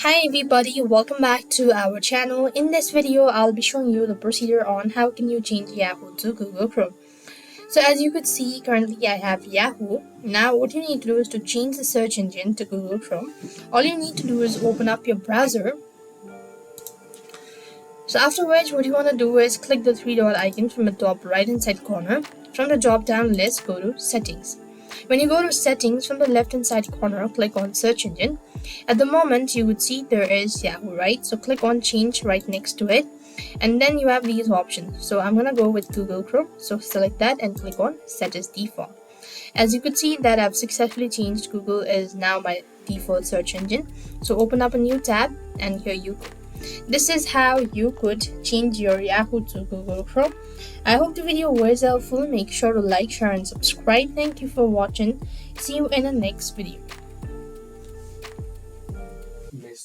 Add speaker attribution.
Speaker 1: Hi everybody, welcome back to our channel. In this video, I'll be showing you the procedure on how can you change Yahoo to Google Chrome. So as you could see, currently I have Yahoo. Now what you need to do is to change the search engine to Google Chrome. All you need to do is open up your browser. So after which, what you want to do is click the three dot icon from the top right hand side corner. From the drop down list, go to settings. When you go to settings, from the left hand side corner, click on search engine. At the moment you would see there is Yahoo, right? So click on change right next to it, and then you have these options. So I'm gonna go with Google Chrome, so select that and click on set as default. As you could see that I've successfully changed Google is now my default search engine. So open up a new tab and here you go. This is how you could change your Yahoo to Google Chrome. I hope the video was helpful. Make sure to like, share and subscribe. Thank you for watching. See you in the next video.